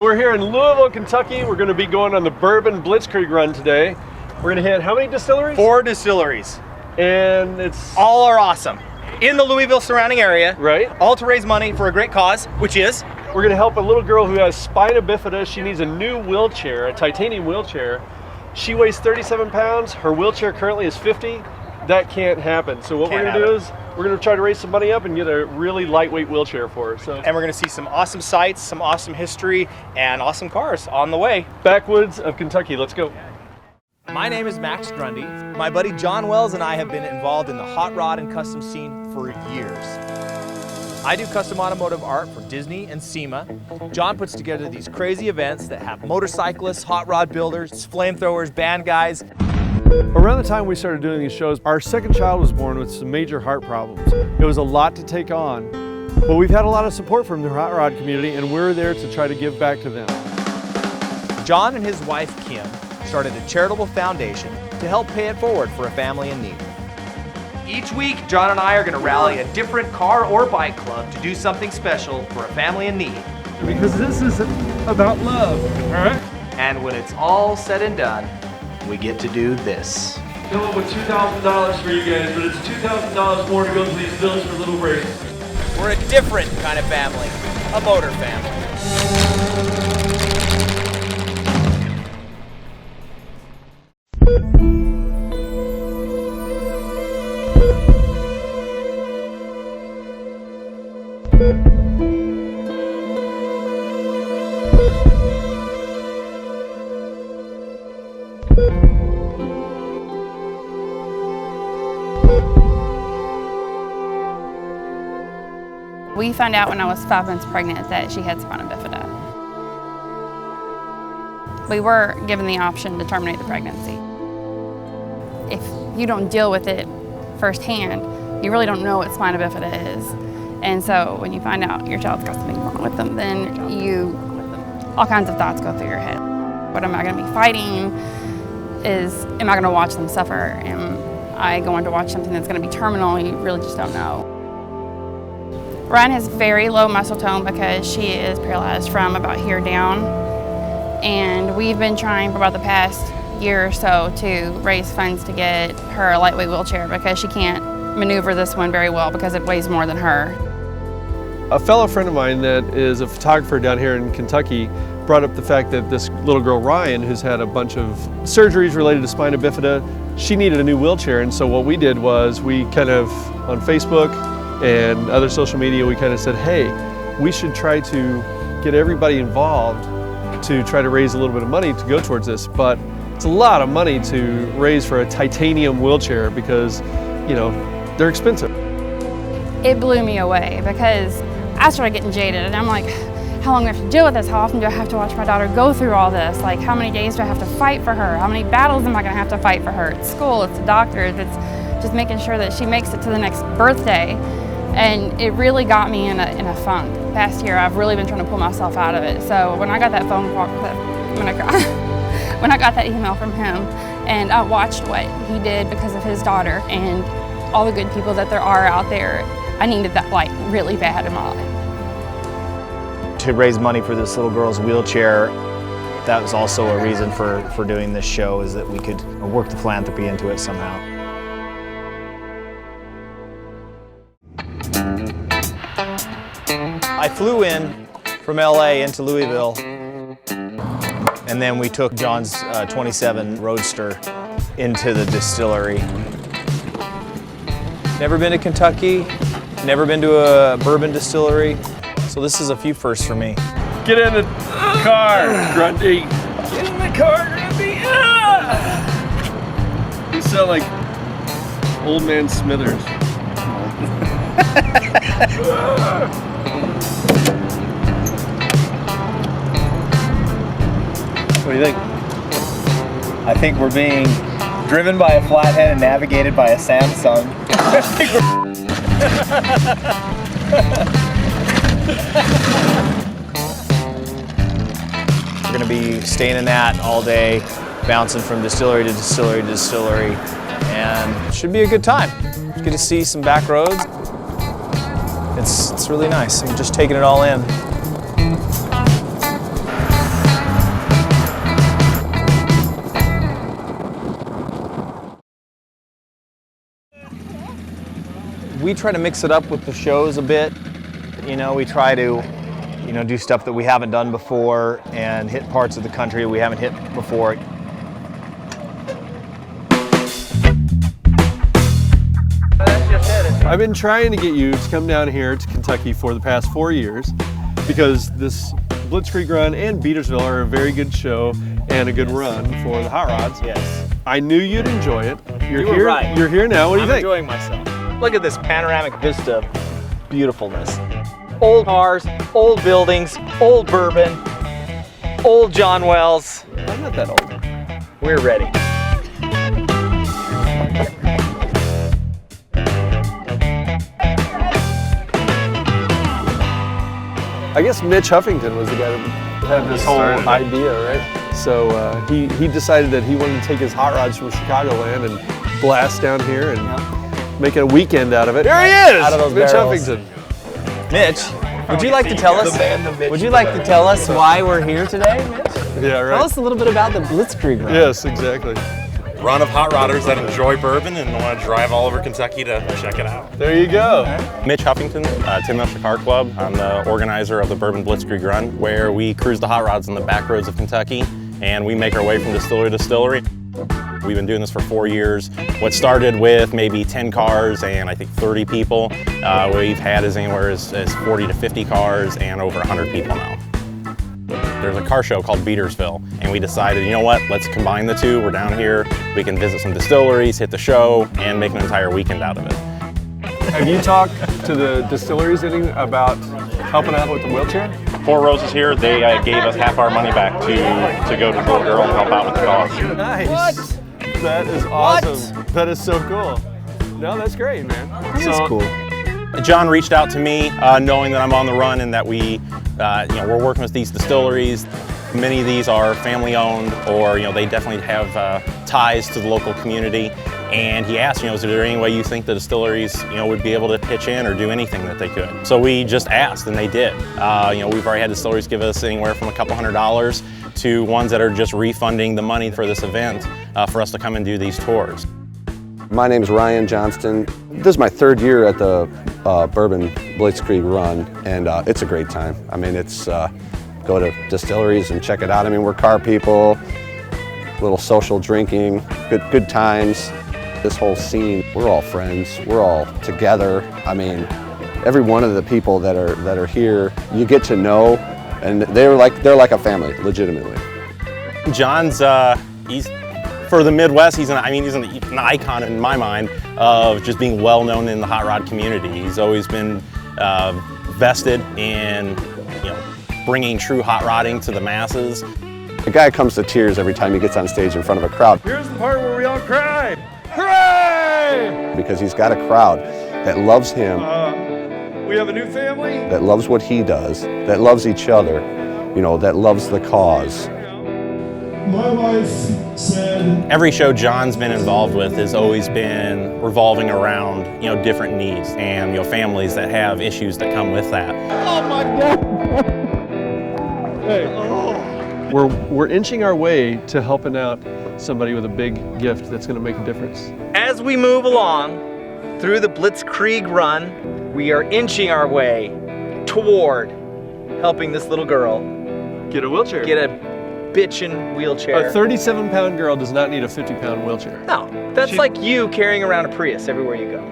We're here in Louisville, Kentucky. We're going to be going on the Bourbon Blitzkrieg Run today. We're going to hit how many distilleries? 4 distilleries. And it's... all are awesome. In the Louisville surrounding area. Right. All to raise money for a great cause, which is? We're going to help a little girl who has Spina Bifida. She needs a new wheelchair, a titanium wheelchair. She weighs 37 pounds. Her wheelchair currently is 50. That can't happen. So what we're going to do is we're going to try to raise some money up and get a really lightweight wheelchair for her. So. And we're going to see some awesome sights, some awesome history, and awesome cars on the way. Backwoods of Kentucky. Let's go. My name is Max Grundy. My buddy John Wells and I have been involved in the hot rod and custom scene for years. I do custom automotive art for Disney and SEMA. John puts together these crazy events that have motorcyclists, hot rod builders, flamethrowers, band guys. Around the time we started doing these shows, our second child was born with some major heart problems. It was a lot to take on, but we've had a lot of support from the hot rod community, and we're there to try to give back to them. John and his wife Kim started a charitable foundation to help pay it forward for a family in need. Each week, John and I are going to rally a different car or bike club to do something special for a family in need. Because this is about love, all right? And when it's all said and done, we get to do this. Come up with $2,000 for you guys, but it's $2,000 more to go to these bills for Little Brady. We're a different kind of family, a motor family. We found out when I was 5 months pregnant that she had Spina Bifida. We were given the option to terminate the pregnancy. If you don't deal with it firsthand, you really don't know what Spina Bifida is. And so when you find out your child's got something wrong with them, then all kinds of thoughts go through your head. What am I going to be fighting? Am I going to watch them suffer? Am I going to watch something that's going to be terminal? You really just don't know. Ryan has very low muscle tone because she is paralyzed from about here down. And we've been trying for about the past year or so to raise funds to get her a lightweight wheelchair because she can't maneuver this one very well because it weighs more than her. A fellow friend of mine that is a photographer down here in Kentucky brought up the fact that this little girl, Ryan, who's had a bunch of surgeries related to Spina Bifida, she needed a new wheelchair. And so what we did was we kind of, on Facebook and other social media, we kind of said, hey, we should try to get everybody involved to try to raise a little bit of money to go towards this. But it's a lot of money to raise for a titanium wheelchair because, you know, they're expensive. It blew me away because I started getting jaded and I'm like, how long do I have to deal with this? How often do I have to watch my daughter go through all this? Like, how many days do I have to fight for her? How many battles am I gonna have to fight for her? It's school, it's the doctors, it's just making sure that she makes it to the next birthday. And it really got me in a funk. Past year, I've really been trying to pull myself out of it. So when I got that phone call, when I got that email from him, and I watched what he did because of his daughter and all the good people that there are out there, I needed that light really bad in my life. To raise money for this little girl's wheelchair, that was also a reason for doing this show, is that we could work the philanthropy into it somehow. I flew in from LA into Louisville, and then we took John's 27 Roadster into the distillery. Never been to Kentucky, never been to a bourbon distillery, so this is a few firsts for me. Get in the car, Grundy. Get in the car, Grundy. Ah! You sound like old man Smithers. What do you think? I think we're being driven by a flathead and navigated by a Samsung. We're going to be staying in that all day, bouncing from distillery to distillery to distillery, and it should be a good time. Get to see some back roads. It's really nice. I'm just taking it all in. We try to mix it up with the shows a bit. You know, we try to, you know, do stuff that we haven't done before and hit parts of the country we haven't hit before. I've been trying to get you to come down here to Kentucky for the past 4 years because this Blitzkrieg Run and Beatersville are a very good show and a good run for the hot rods. Yes. I knew you'd enjoy it. You were right. You're here now. What do you think? I'm enjoying myself. Look at this panoramic vista of beautifulness. Old cars, old buildings, old bourbon, old John Wells. I'm not that old. We're ready. I guess Mitch Huffington was the guy that had this whole idea, right? So he decided that he wanted to take his hot rods from Chicagoland and blast down here and make a weekend out of it. Here he is, Out of those Mitch barrels. Huffington. Mitch, would you like to tell us? Would you like to tell us why we're here today, Mitch? Yeah, right. Tell us a little bit about the Blitzkrieg Run. Yes, exactly. Run of hot rodders that enjoy bourbon and want to drive all over Kentucky to check it out. There you go. Mitch Huffington, Tim Upshur Car Club. I'm the organizer of the Bourbon Blitzkrieg Run, where we cruise the hot rods on the back roads of Kentucky, and we make our way from distillery to distillery. We've been doing this for 4 years. What started with maybe 10 cars and I think 30 people, we've had as anywhere as 40 to 50 cars and over 100 people now. There's a car show called Beatersville, and we decided, you know what, let's combine the two. We're down here, we can visit some distilleries, hit the show, and make an entire weekend out of it. Have you talked to the distilleries any about helping out with the wheelchair? Four Roses here, they gave us half our money back to go to the little girl and help out with the cause. Nice. What? That is awesome. What? That is so cool. No, that's great, man. That's cool. John reached out to me knowing that I'm on the run and that we, we're working with these distilleries. Many of these are family owned or, they definitely have ties to the local community. And he asked, is there any way you think the distilleries, would be able to pitch in or do anything that they could? So we just asked and they did. We've already had distilleries give us anywhere from a couple $100s to ones that are just refunding the money for this event for us to come and do these tours. My name is Ryan Johnston. This is my 3rd year at the Bourbon Blitzkrieg Run, and it's a great time. I mean, it's go to distilleries and check it out. I mean, we're car people, little social drinking, good times. This whole scene, we're all friends. We're all together. I mean, every one of the people that are here, you get to know, and they're like a family, legitimately. John's he's. For the Midwest, he's an icon in my mind of just being well known in the hot rod community. He's always been vested in, bringing true hot rodding to the masses. The guy comes to tears every time he gets on stage in front of a crowd. Here's the part where we all cry. Hooray! Because he's got a crowd that loves him, We have a new family. that loves what he does, that loves each other, that loves the cause. My wife said, Every show John's been involved with has always been revolving around, different needs and, families that have issues that come with that. Oh my God! Hey. We're inching our way to helping out somebody with a big gift that's going to make a difference. As we move along through the Blitzkrieg Run, we are inching our way toward helping this little girl Get a wheelchair. get a bitchin' wheelchair. A 37-pound girl does not need a 50-pound wheelchair. No, that's like you carrying around a Prius everywhere you go.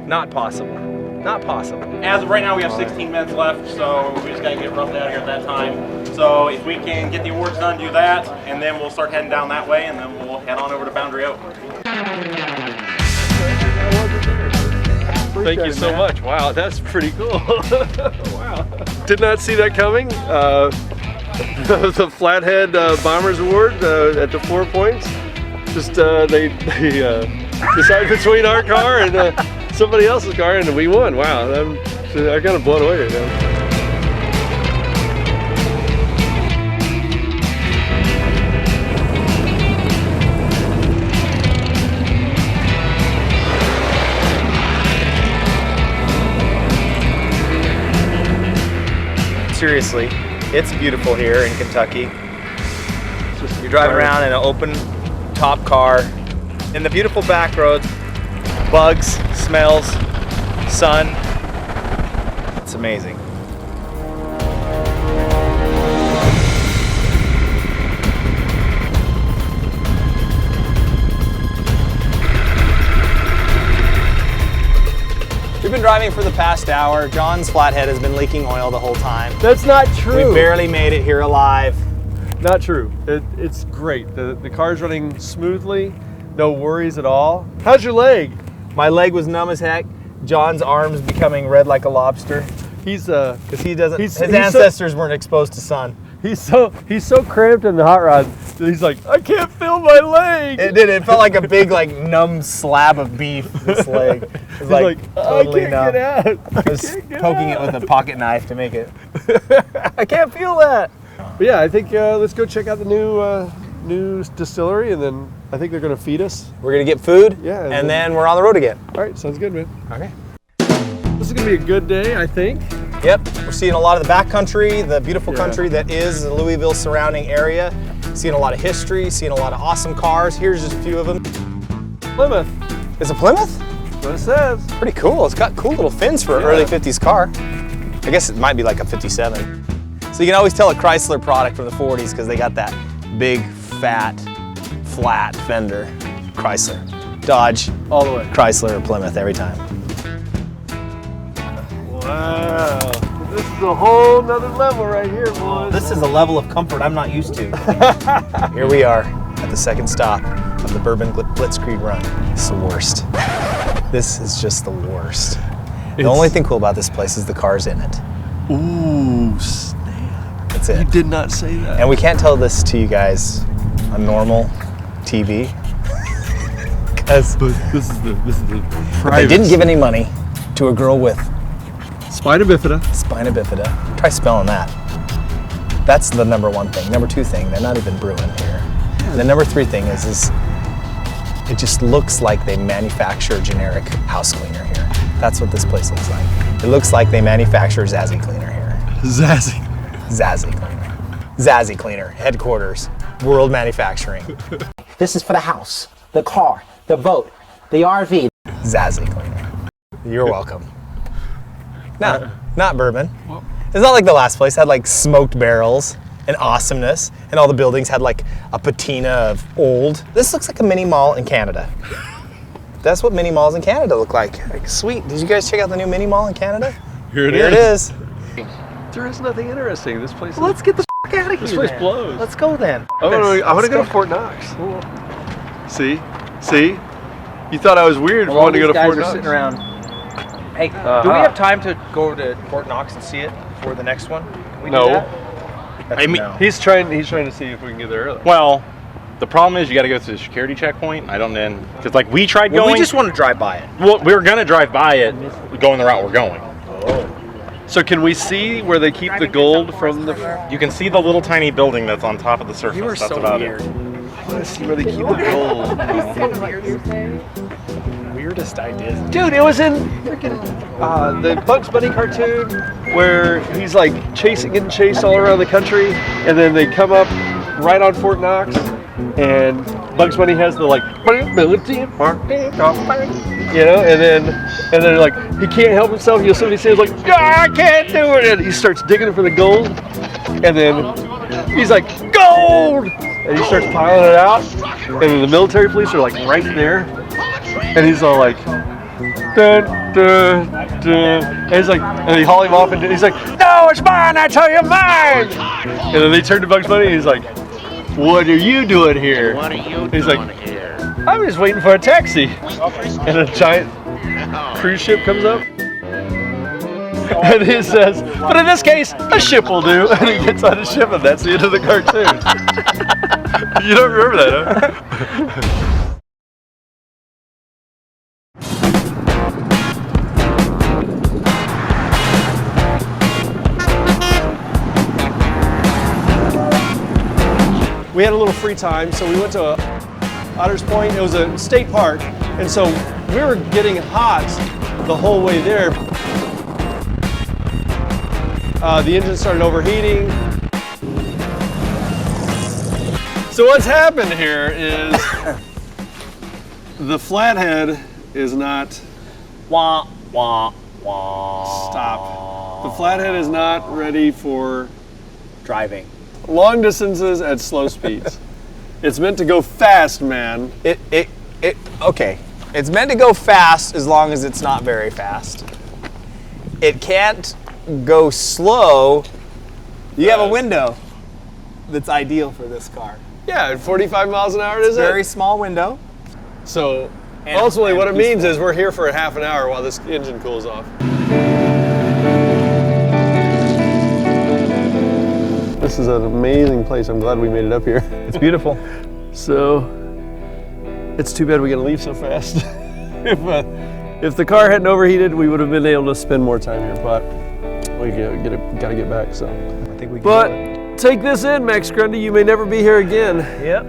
Not possible. Not possible. As of right now, we have 16 minutes left, so we just gotta get roughed out here at that time. So if we can get the awards done, do that, and then we'll start heading down that way, and then we'll head on over to Boundary Oak. Thank you so much. Wow, that's pretty cool. Wow. Did not see that coming. The Flathead Bombers Award at the 4 points. Just they decided between our car and somebody else's car, and we won. Wow, I'm kind of blown away right now. Seriously, it's beautiful here in Kentucky. You're driving around in an open top car in the beautiful back roads, bugs, smells, sun. It's amazing. We've been driving for the past hour. John's flathead has been leaking oil the whole time. That's not true. We barely made it here alive. Not true. It's great. The car's running smoothly, no worries at all. How's your leg? My leg was numb as heck. John's arm's becoming red like a lobster. He's because he doesn't. His ancestors weren't exposed to sun. He's so cramped in the hot rod that he's like, I can't feel my leg. It did. It felt like a big, like, numb slab of beef. This leg. It was He's like totally I can't numb. get out. I was poking it with a pocket knife to make it. I can't feel that. But yeah, I think let's go check out the new distillery, and then I think they're going to feed us. We're gonna get food. Yeah, and then we're on the road again. All right, sounds good, man. Okay. This is going to be a good day, I think. Yep. We're seeing a lot of the back country, the beautiful Yeah. country that is the Louisville surrounding area. Seeing a lot of history. Seeing a lot of awesome cars. Here's just a few of them. Plymouth. Is it Plymouth? That's what it says. Pretty cool. It's got cool little fins for an early 50s car. I guess it might be like a 57. So you can always tell a Chrysler product from the 40s because they got that big, fat, flat fender. Chrysler. Dodge, All the way. Chrysler, or Plymouth every time. Wow. This is a whole nother level right here, boys. This is a level of comfort I'm not used to. Here we are at the second stop of the Bourbon Blitzkrieg Run. It's the worst. This is just the worst. The only thing cool about this place is the cars in it. Ooh, snap. That's it. You did not say that. And we can't tell this to you guys on normal TV because This is the they private. didn't give any money to a girl with Spina Bifida. Spina Bifida. Try spelling that. That's the number one thing. Number two thing, they're not even brewing here. And the number three thing is it just looks like they manufacture generic house cleaner here. That's what this place looks like. It looks like they manufacture Zazzy cleaner here. Zazzy. Zazzy cleaner. Zazzy cleaner, headquarters, world manufacturing. This is for the house, the car, the boat, the RV. Zazzy cleaner. You're welcome. No, not bourbon. It's not like the last place had like smoked barrels and awesomeness, and all the buildings had like a patina of old. This looks like a mini mall in Canada. That's what mini malls in Canada look like. Like, sweet. Did you guys check out the new mini mall in Canada? Here Here it is. There is nothing interesting. This place. Let's get the f out of here. This place then. blows. Let's go then. I want to go to Fort Knox. See, you thought I was weird for wanting to go to Fort Knox. Sitting around. Hey, do we have time to go to Fort Knox and see it before the next one? Can we do No. that? I mean, No. He's trying to see if we can get there early. well, the problem is you got to go through the security checkpoint. I don't know, because like we tried Well, going. we just want to drive by it. Well, we were gonna drive by it, going the route we're going. So can we see where they keep the gold from the? You can see the little tiny building that's on top of the surface. You are That's so about weird. it. I want to see where they keep the gold. Weirdest ideas. Dude, it was in freaking the Bugs Bunny cartoon where he's like getting chased all around the country, and then they come up right on Fort Knox, and Bugs Bunny has the like, you know, and then like he can't help himself. Yosemite Sam's like, I can't do it, and he starts digging for the gold, and then he's like, gold, and he starts piling it out, and then the military police are like right there, and he's all like, dun, dun, dun. And he's like, and they haul him off, and he's like, no, it's mine, I tell you, mine. And then they turn to Bugs Bunny, and he's like, what are you doing here? What are you He's doing like, here? I'm just waiting for a taxi. And a giant cruise ship comes up. And he says, but in this case, a ship will do. And he gets on a ship, and that's the end of the cartoon. You don't remember that, huh? We had a little free time, so we went to Otters Point. It was a state park, and so we were getting hot the whole way there. The engine started overheating. So what's happened here is the flathead is not Wah, wah, Stop. The flathead is not ready for Driving. long distances at slow speeds. It's meant to go fast, man. Okay. It's meant to go fast as long as it's not very fast. It can't go slow. You have a window that's ideal for this car. Yeah, at 45 miles an hour, is it? Very small window. So And- ultimately and what it means peaceful. is we're here for a half an hour while this engine cools off. This is an amazing place. I'm glad we made it up here. It's beautiful. So it's too bad we gotta leave so fast. If the car hadn't overheated, we would have been able to spend more time here, but we gotta get back, so. I think we can But do it. take this in, Max Grundy, you may never be here again. Yep.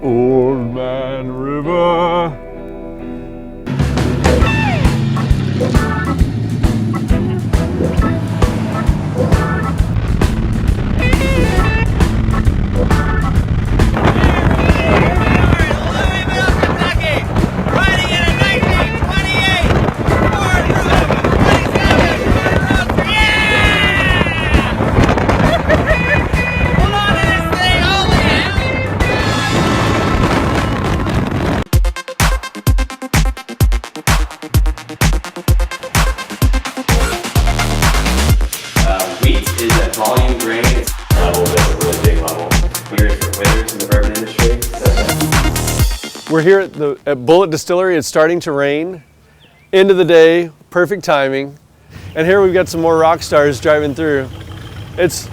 Old Man River. Wheat is a volume grain. It's a level that's a really big level. Years for winners in the bourbon industry. We're here at Bullet Distillery. It's starting to rain. End of the day, perfect timing. And here we've got some more rock stars driving through. It's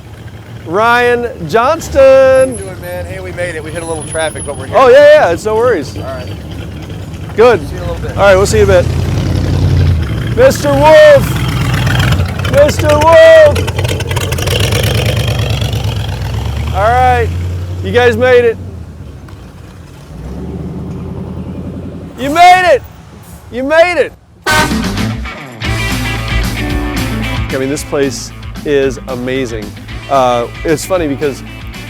Ryan Johnston. Doing, man. Hey, we made it. We hit a little traffic, but we're here. Oh yeah, it's no worries. All right. Good. See you in a little bit. All right, we'll see you in a bit. Mr. Wolf! Mr. Wolf! All right, you guys made it. You made it! You made it! I mean, this place is amazing. It's funny because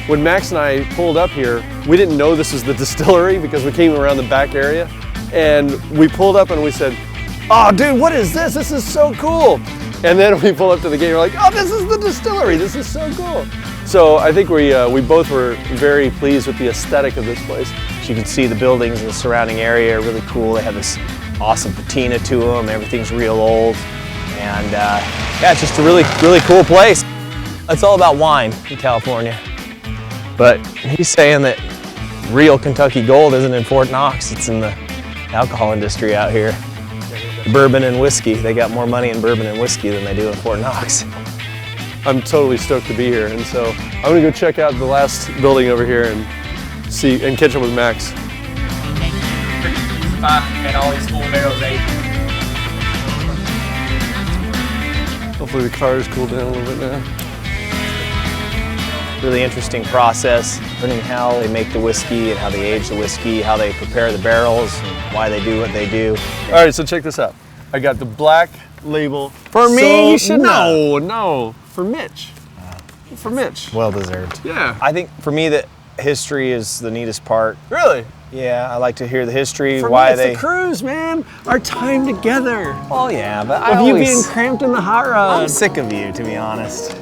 when Max and I pulled up here, we didn't know this was the distillery because we came around the back area, and we pulled up and we said, "Oh, dude, what is this? This is so cool!" And then we pull up to the gate, and we're like, "Oh, this is the distillery. This is so cool." So I think we both were very pleased with the aesthetic of this place. You can see the buildings in the surrounding area are really cool. They have this awesome patina to them. Everything's real old. And yeah, it's just a really, really cool place. It's all about wine in California. But he's saying that real Kentucky gold isn't in Fort Knox. It's in the alcohol industry out here. Bourbon and whiskey. They got more money in bourbon and whiskey than they do in Fort Knox. I'm totally stoked to be here, and so I'm gonna go check out the last building over here and see and catch up with Max. And all these full barrels aged. Hopefully the car's cooled down a little bit now. Really interesting process, learning how they make the whiskey and how they age the whiskey, how they prepare the barrels, and why they do what they do. All right, so check this out. I got the black label. For me? So, You should No, for Mitch. For Mitch. Well deserved. Yeah. I think for me the history is the neatest part. Really? Yeah, I like to hear the history, For why me, it's they. the cruise, man. Our time together. Oh yeah, but Of you being cramped in the hot rod. I'm sick of you, to be honest.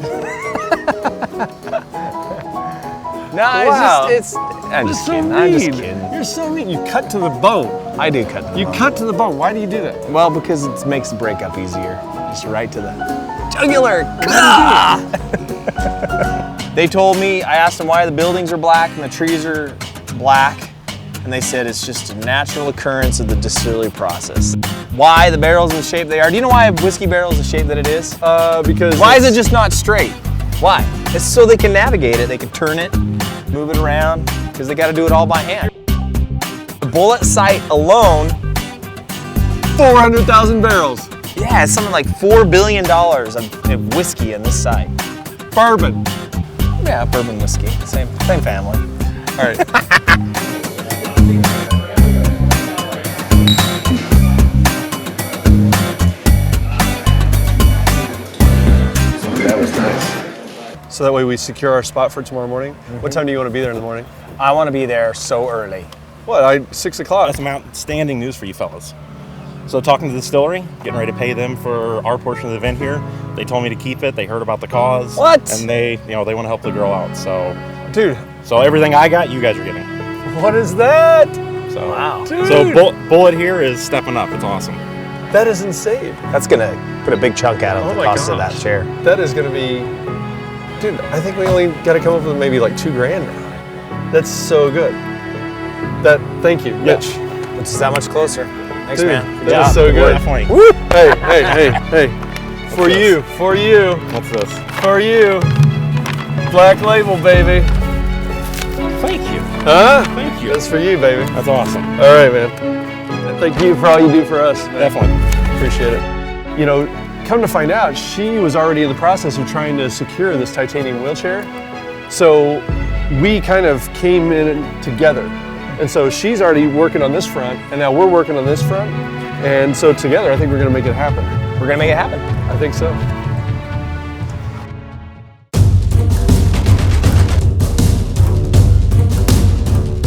No, Wow. I'm just so kidding. mean. I'm just kidding. You're so mean. You cut to the bone. I do cut the You bone. cut to the bone. Why do you do that? Well, because it makes the breakup easier. Just right to the jugular. They told me, I asked them why the buildings are black and the trees are black, and they said it's just a natural occurrence of the distillery process. Why the barrel's in the shape they are? Do you know why a whiskey barrel is the shape that it is? Because Why is it just not straight? Why? It's so they can navigate it. They can turn it, move it around, because they got to do it all by hand. The bullet site alone, 400,000 barrels? yeah, it's something like $4 billion of whiskey in this site. Bourbon. Yeah, bourbon whiskey, same family. All right. That was nice. So that way we secure our spot for tomorrow morning. What time do you want to be there in the morning? I want to be there so early. What, 6 o'clock? That's some outstanding news for you fellas. So talking to the distillery, getting ready to pay them for our portion of the event here. They told me to keep it. They heard about the cause. What? And they want to help the girl out. So, Dude, so everything I got, you guys are getting. what is that? So, Wow. Dude. So Bullet here is stepping up. It's awesome. That is insane. That's gonna put a big chunk out of Oh the my cost of gosh. that chair. That is gonna be, dude, I think we only gotta come up with maybe like $2,000 now. That's so good. Thank you, Mitch. Which is that much closer. Thanks, Dude, man. that is so good. Definitely. Woo! Hey. For you. What's this? For you. Black label, baby. Thank you. Huh? Thank you. That's for you, baby. That's awesome. All right, man. Thank you for all you do for us. Man. Definitely. Appreciate it. You know, come to find out, she was already in the process of trying to secure this titanium wheelchair. So we kind of came in together. And so she's already working on this front, and now we're working on this front. And so together, I think we're gonna make it happen. We're gonna make it happen. I think so.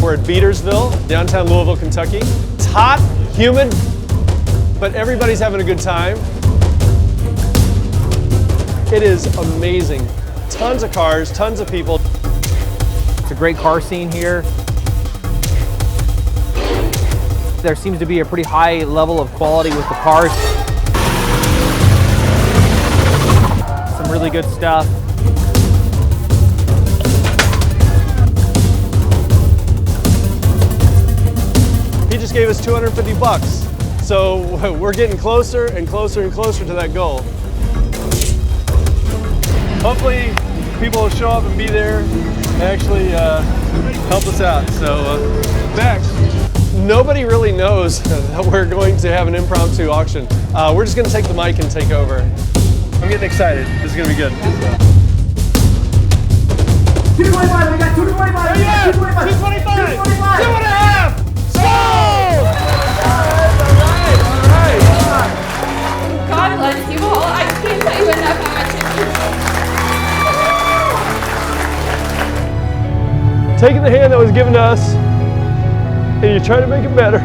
We're at Beatersville, downtown Louisville, Kentucky. It's hot, humid, but everybody's having a good time. It is amazing. Tons of cars, tons of people. It's a great car scene here. There seems to be a pretty high level of quality with the cars. Some really good stuff. He just gave us $250. So we're getting closer and closer and closer to that goal. Hopefully people will show up and be there and actually help us out. So Max, nobody really knows that we're going to have an impromptu auction. We're just gonna take the mic and take over. I'm getting excited. This is gonna be good. 225, we got 225. Yeah, 225. 2.5. Sold! God bless you all. I can't tell you enough how much it means. Taking the hand that was given to us, and you try to make it better.